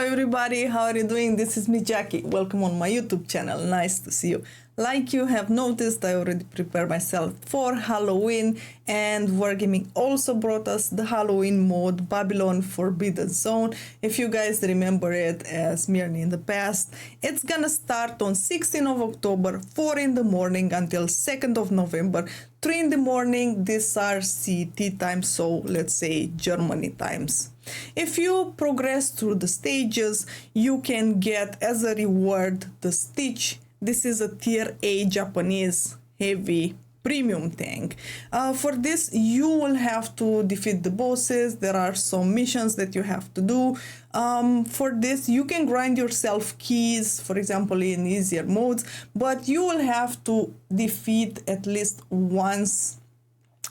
everybody, how are you doing? This is me, Jackie. Welcome on my YouTube channel. Nice to see you. Like you have noticed, I already prepared myself for Halloween, and Wargaming also brought us the Halloween mode, Babylon Forbidden Zone. If you guys remember it as merely in the past, it's gonna start on 16th of October, 4 in the morning until 2nd of November, 3 in the morning. These are CET times, so let's say Germany times. If you progress through the stages, you can get as a reward the Stitch. This is a tier A Japanese heavy premium tank. For this, you will have to defeat the bosses. There are some missions that you have to do. For this, you can grind yourself keys, for example, in easier modes, but you will have to defeat at least once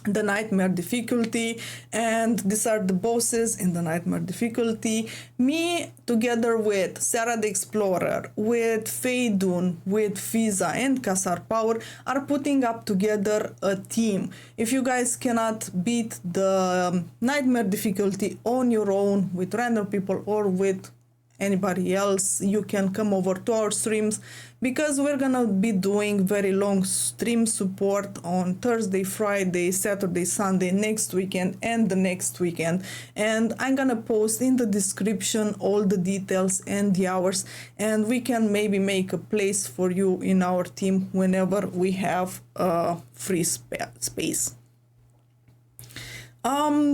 the nightmare difficulty, and these are the bosses in the nightmare difficulty. Me, together with Sarah the Explorer, with Feydun, with Fiza and Kassar Power, are putting up together a team. If you guys cannot beat the nightmare difficulty on your own with random people or with anybody else, you can come over to our streams, because we're gonna be doing very long stream support on Thursday, Friday, Saturday, Sunday, next weekend and the next weekend, and I'm gonna post in the description all the details and the hours, and we can maybe make a place for you in our team whenever we have a free space.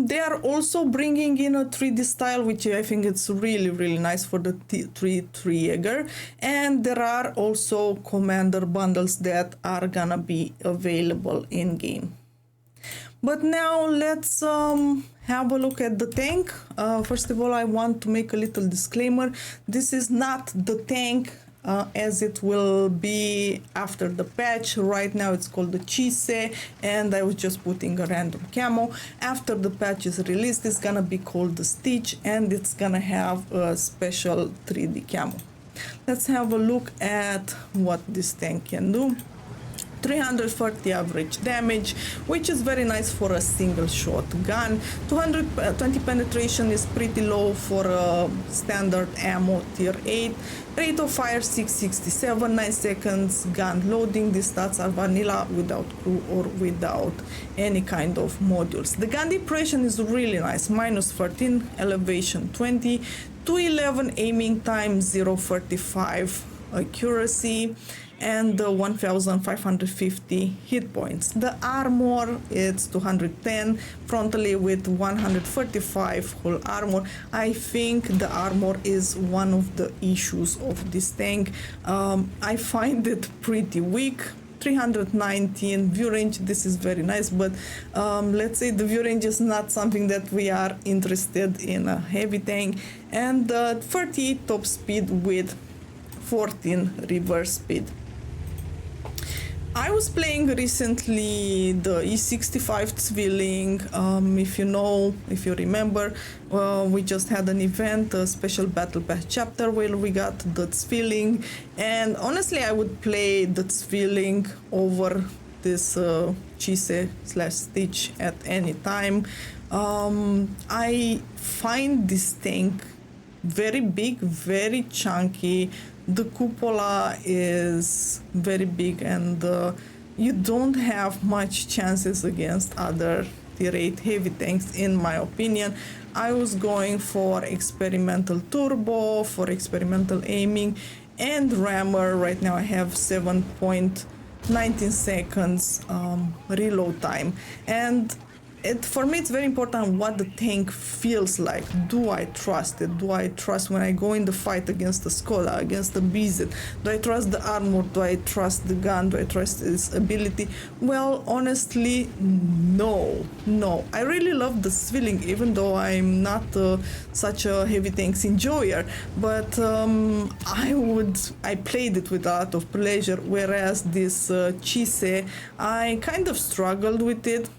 They are also bringing in a 3D style, which I think it's really nice for the 3 Jäger, and there are also commander bundles that are gonna be available in game. But now let's have a look at the tank. First of all, I want to make a little disclaimer. This is not the tank as it will be after the patch. Right now it's called the Chise, and I was just putting a random camo. After the patch is released, it's gonna be called the Stitch, and it's gonna have a special 3D camo. Let's have a look at what this tank can do. 340 average damage, which is very nice for a single shot gun. 220 penetration is pretty low for a standard ammo tier 8. Rate of fire 667, 9 seconds gun loading. These stats are vanilla, without crew or without any kind of modules. The gun depression is really nice, minus 13, elevation 20, 211 aiming time, 0.45 accuracy, and 1550 hit points. The armor is 210 frontally with 145 full armor. I think the armor is one of the issues of this tank. I find it pretty weak. 319 view range, this is very nice, but let's say the view range is not something that we are interested in a heavy tank. And 38 top speed with 14 reverse speed. I was playing recently the E65 Zwilling. If you remember, we just had an event, a special battle pass chapter where we got the Zwilling, and honestly I would play the Zwilling over this Chise/Stitch at any time. I find this tank very big, very chunky. The cupola is very big, and you don't have much chances against other tier 8 heavy tanks, in my opinion. I was going for experimental turbo, for experimental aiming, and rammer. Right now I have 7.19 seconds reload time, and for me it's very important what the tank feels like. Do I trust it? Do I trust when I go in the fight against the Skoda, against the BZ? Do I trust the armor? Do I trust the gun? Do I trust its ability? Well, honestly, no. I really love the Zwilling, even though I'm not such a heavy tanks enjoyer, but I played it with a lot of pleasure, whereas this Chise, I kind of struggled with it.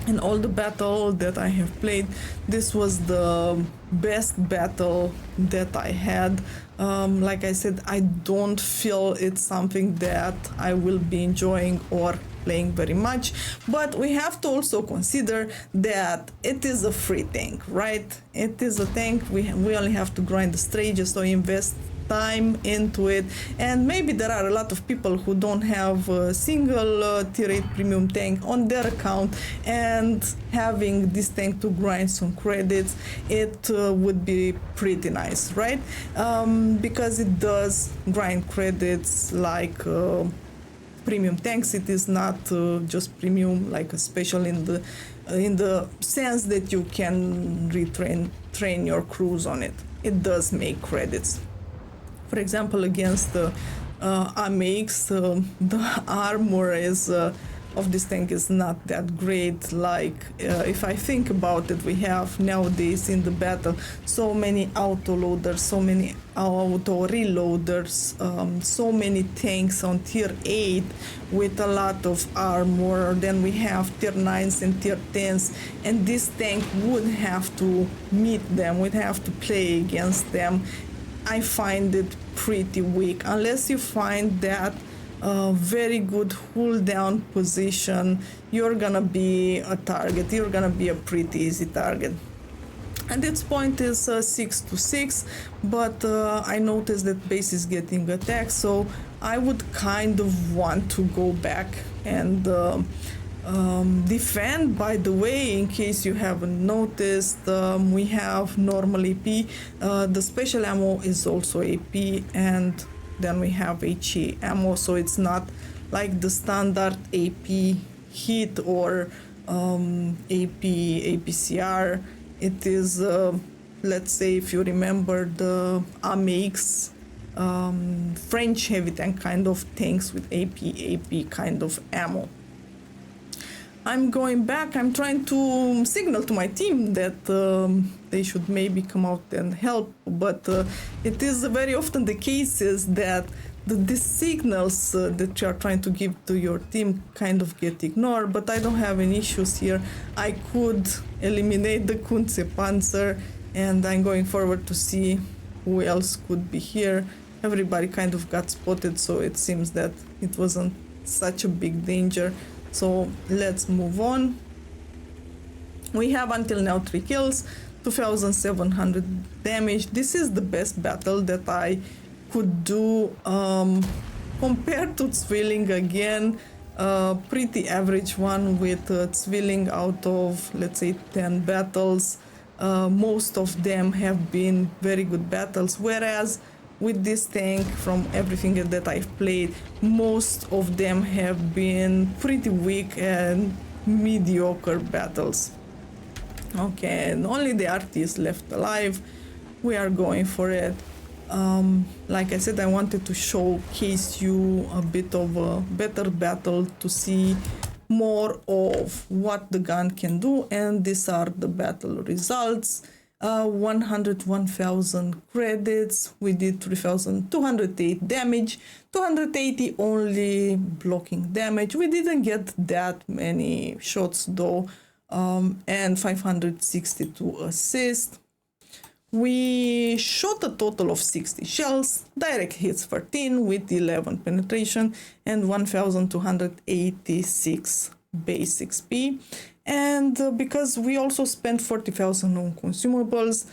In all the battle that I have played, this was the best battle that I had. Like I said, I don't feel it's something that I will be enjoying or playing very much. But we have to also consider that it is a free tank, right? It is a tank. We only have to grind the stages, so invest time into it. And maybe there are a lot of people who don't have a single tier 8 premium tank on their account, and having this tank to grind some credits, it would be pretty nice, right? Because it does grind credits like premium tanks. It is not just premium like a special in the sense that you can train your crews on it. It does make credits. For example, against the AMX, the armor of this tank is not that great. Like if I think about it, we have nowadays in the battle so many auto loaders, so many auto reloaders, so many tanks on tier 8 with a lot of armor. Then we have tier 9s and tier 10s, and this tank would have to meet them, would have to play against them. I find it pretty weak unless you find that very good hold down position. You're gonna be a target. You're gonna be a pretty easy target. And its point is 6 to 6, but I noticed that base is getting attacked, so I would kind of want to go back and defend. By the way, in case you haven't noticed, we have normal AP, the special ammo is also AP, and then we have HE ammo, so it's not like the standard AP hit or AP APCR. It is let's say, if you remember the AMX French heavy tank kind of tanks with AP kind of ammo. I'm going back. I'm trying to signal to my team that they should maybe come out and help, but it is very often the cases that the signals that you are trying to give to your team kind of get ignored. But I don't have any issues here. I could eliminate the Kunze Panzer, and I'm going forward to see who else could be here. Everybody kind of got spotted, so it seems that it wasn't such a big danger. So let's move on. We have until now 3 kills, 2700 damage. This is the best battle that I could do compared to Zwilling. Again, pretty average one with Zwilling out of, let's say, 10 battles. Most of them have been very good battles, whereas with this tank, from everything that I've played, most of them have been pretty weak and mediocre battles. Okay, and only the RT is left alive. We are going for it. Like I said, I wanted to showcase you a bit of a better battle to see more of what the gun can do, and these are the battle results. 101,000 credits. We did 3,208 damage, 280 only blocking damage. We didn't get that many shots though, and 562 assists. We shot a total of 60 shells, direct hits 13 with 11 penetration and 1,286 base XP. And because we also spent 40,000 on consumables,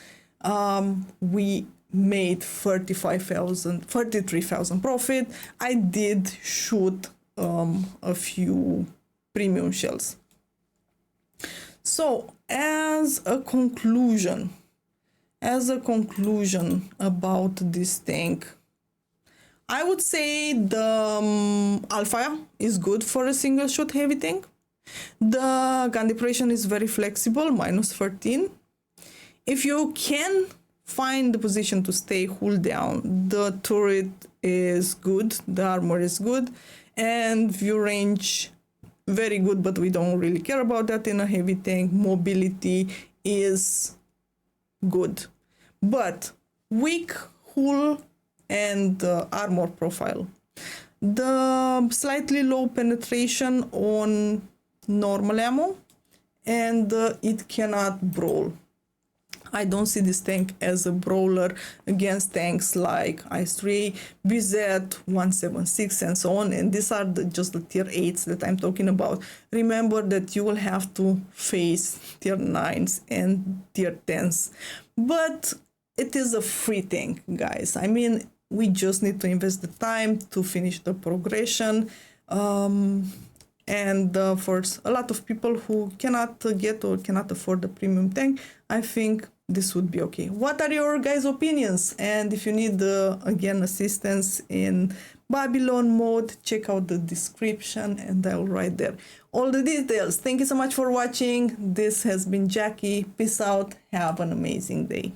we made 33,000 profit. I did shoot a few premium shells. So as a conclusion about this tank, I would say the Alpha is good for a single shot heavy tank. The gun depression is very flexible, -13. If you can find the position to stay hold down, the turret is good, the armor is good, and view range very good, but we don't really care about that in a heavy tank. Mobility is good, but weak hull and armor profile. The slightly low penetration on normal ammo, and it cannot brawl. I don't see this tank as a brawler against tanks like Ice 3, BZ, 176 and so on, and these are just the tier 8s that I'm talking about. Remember that you will have to face tier 9s and tier 10s, but it is a free tank, guys. I mean, we just need to invest the time to finish the progression. And for a lot of people who cannot get or cannot afford the premium tank, I think this would be okay. What are your guys' opinions? And if you need again assistance in Babylon mode, check out the description and I'll write there all the details. Thank you so much for watching. This has been Jackie. Peace out. Have an amazing day.